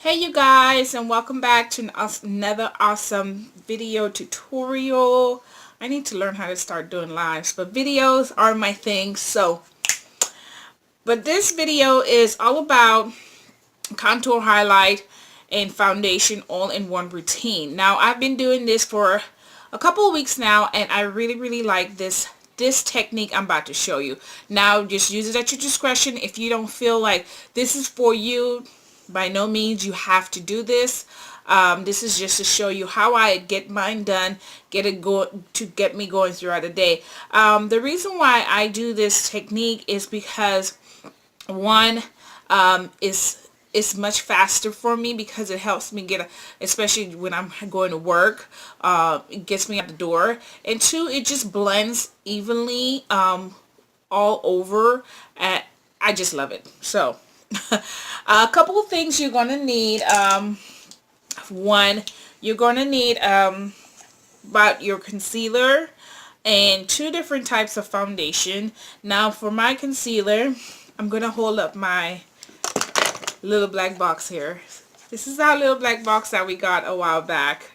Hey you guys, and welcome back to another awesome video tutorial. I need to learn how to start doing lives, but videos are my thing. But this video is all about contour, highlight, and foundation all in one routine. Now I've been doing this for a couple of weeks now, and I really like this technique I'm about to show you. Now just use it at your discretion. If you don't feel like this is for you, by no means you have to do this. This is just to show you how I get mine done, get me going throughout the day. The reason why I do this technique is because one, it's much faster for me because it helps me especially when I'm going to work, it gets me out the door. And two, it just blends evenly all over. I just love it. So a couple of things you're gonna need. One, you're gonna need about your concealer and two different types of foundation. Now for my concealer, I'm gonna hold up my little black box here. This is our little black box that we got a while back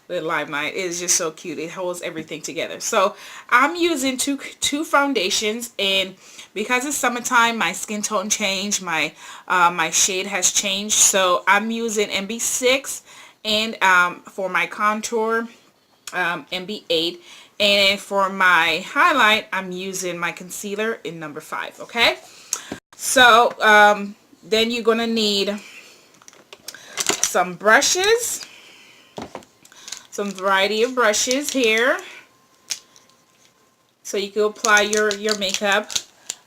with Limelight. It is just so cute. It holds everything together. So I'm using two foundations, and because it's summertime, my skin tone changed, my shade has changed, so I'm using MB6, and for my contour, MB8, and for my highlight, I'm using my concealer in number 5. Okay, so then you're gonna need some brushes, some variety of brushes here, so you can apply your makeup.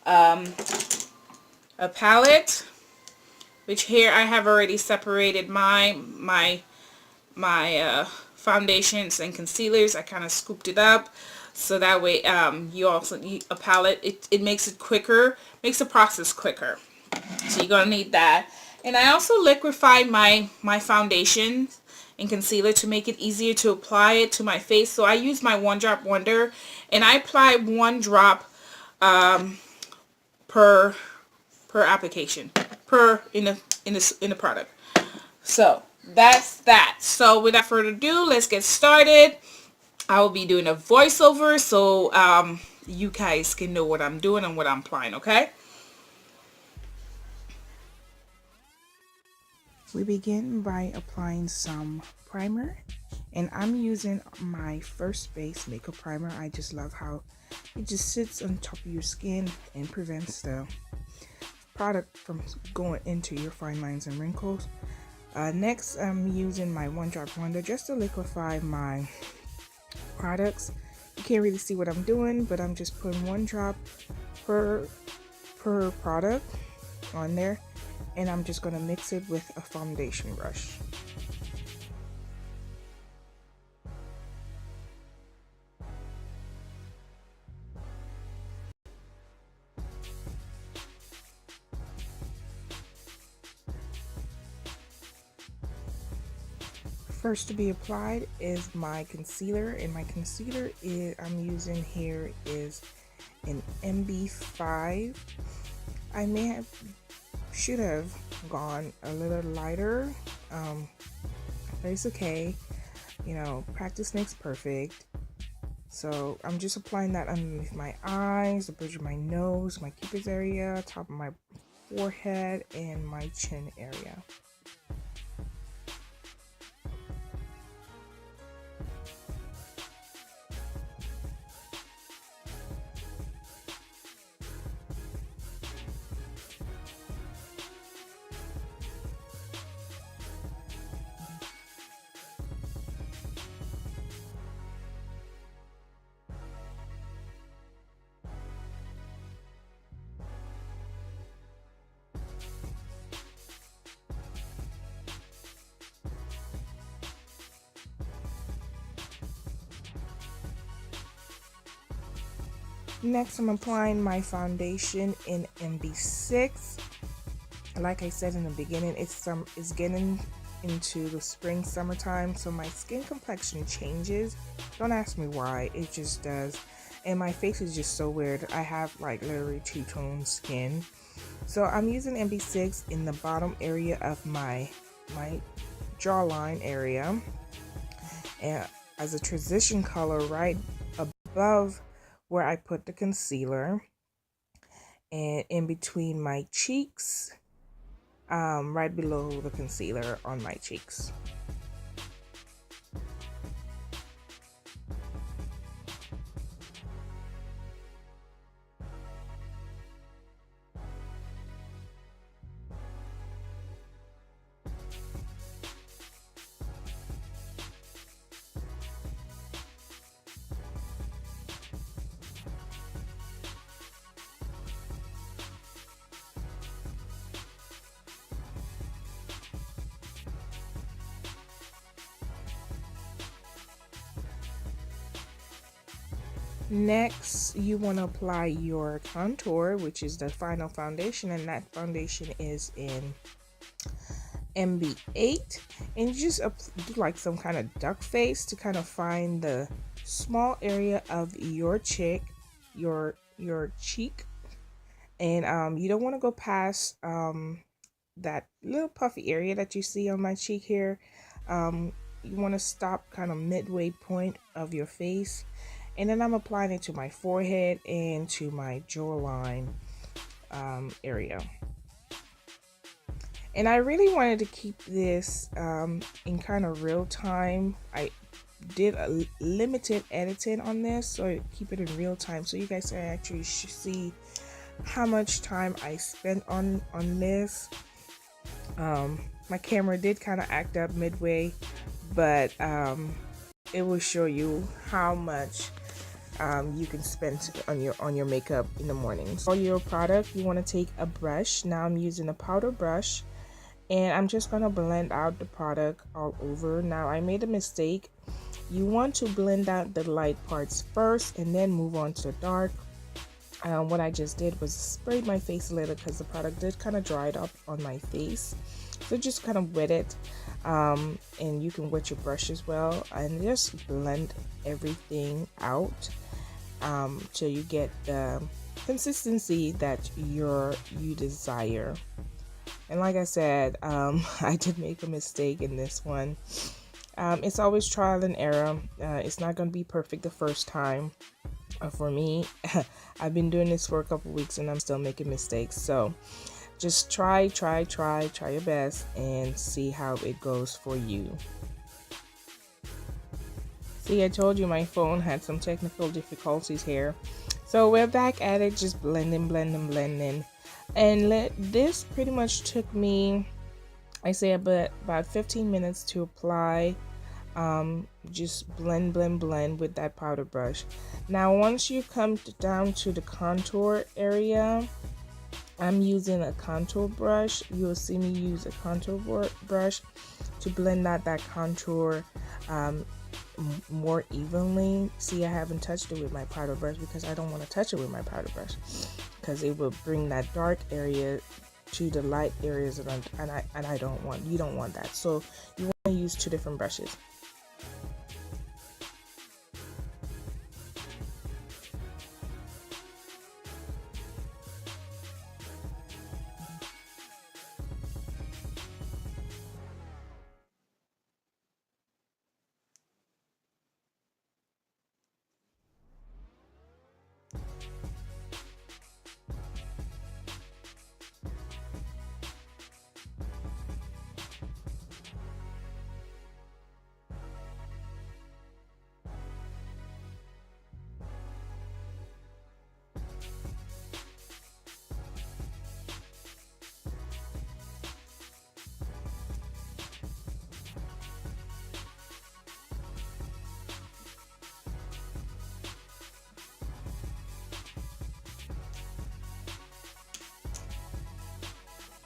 A palette, which here I have already separated my foundations and concealers. I kind of scooped it up so that way you also need a palette. It makes it quicker, makes the process quicker. So you're gonna need that. And I also liquefy my foundation and concealer to make it easier to apply it to my face. So I use my One Drop Wonder, and I apply 1 drop per application, in the product. So that's that. So without further ado, let's get started. I will be doing a voiceover so you guys can know what I'm doing and what I'm applying. Okay, we begin by applying some primer, and I'm using my First Base makeup primer. I just love how it just sits on top of your skin and prevents the product from going into your fine lines and wrinkles. Next, I'm using my One Drop Wonder just to liquefy my products. You can't really see what I'm doing, but I'm just putting 1 drop per product on there, and I'm just going to mix it with a foundation brush. First to be applied is my concealer, and my concealer I'm using here is an MB5. I should have gone a little lighter, but it's okay. You know, practice makes perfect. So I'm just applying that underneath my eyes, the bridge of my nose, my cupid's area, top of my forehead, and my chin area. Next, I'm applying my foundation in MB6. Like I said in the beginning, it's getting into the spring, summertime, so my skin complexion changes. Don't ask me why, it just does. And my face is just so weird. I have like literally two-tone skin. So I'm using MB6 in the bottom area of my my jawline area, and as a transition color right above where I put the concealer, and in between my cheeks, right below the concealer on my cheeks. Next, you want to apply your contour, which is the final foundation, and that foundation is in MB8. And you just do like some kind of duck face to kind of find the small area of your cheek, your cheek, and you don't want to go past that little puffy area that you see on my cheek here. You want to stop kind of midway point of your face, and then I'm applying it to my forehead and to my jawline area. And I really wanted to keep this in kind of real time. I did a limited editing on this, so I keep it in real time so you guys can actually see how much time I spent on this. My camera did kind of act up midway, but it will show you how much you can spend on your makeup in the morning. For your product, you want to take a brush. Now I'm using a powder brush, and I'm just gonna blend out the product all over. Now I made a mistake. You want to blend out the light parts first and then move on to the dark. What I just did was sprayed my face a little because the product did kind of dried up on my face, so just kind of wet it, and you can wet your brush as well, and just blend everything out till you get the consistency that you desire. And like I said, I did make a mistake in this one. It's always trial and error. It's not going to be perfect the first time. For me, I've been doing this for a couple weeks and I'm still making mistakes. So just try your best and see how it goes for you. See, I told you my phone had some technical difficulties here. So we're back at it, just blending. And this pretty much took me, I say about 15 minutes to apply. Just blend with that powder brush. Now once you come down to the contour area, I'm using a contour brush. You'll see me use a contour brush to blend out that contour more evenly. See, I haven't touched it with my powder brush because I don't want to touch it with my powder brush, because it will bring that dark area to the light areas, and I don't want, you don't want that. So you want to use two different brushes.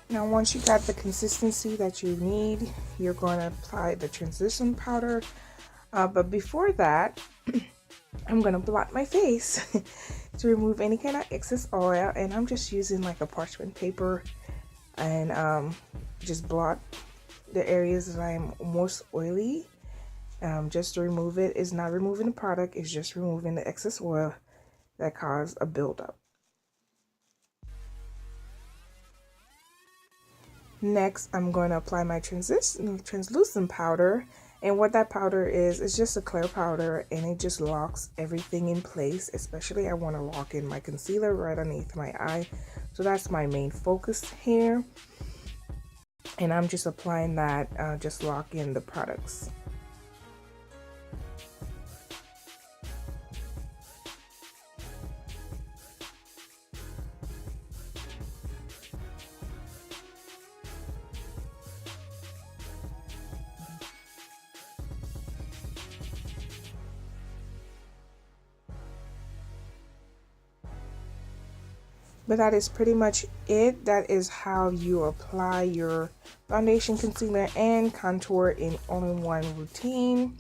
Now once you got the consistency that you need, you're going to apply the transition powder. But before that, I'm going to blot my face to remove any kind of excess oil. And I'm just using like a parchment paper and just blot the areas that I'm most oily. Just to remove it. It's not removing the product, it's just removing the excess oil that caused a buildup. Next, I'm going to apply my translucent powder. And what that powder is just a clear powder, and it just locks everything in place. Especially I want to lock in my concealer right underneath my eye. So that's my main focus here. And I'm just applying that, just lock in the products. But that is pretty much it. That is how you apply your foundation, concealer, and contour in all-in-one routine,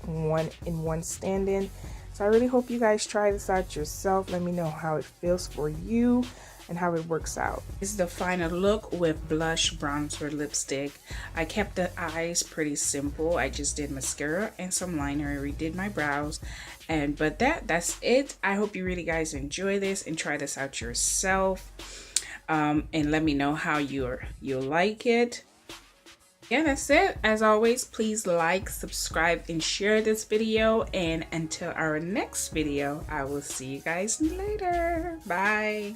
in one stand-in. So I really hope you guys try this out yourself. Let me know how it feels for you and how it works out. This is the final look with blush, bronzer, lipstick. I kept the eyes pretty simple. I just did mascara and some liner. I redid my brows, but that's it. I hope you really guys enjoy this and try this out yourself, and let me know how you'll like it. Yeah, that's it. As always, please like, subscribe, and share this video. And until our next video, I will see you guys later. Bye.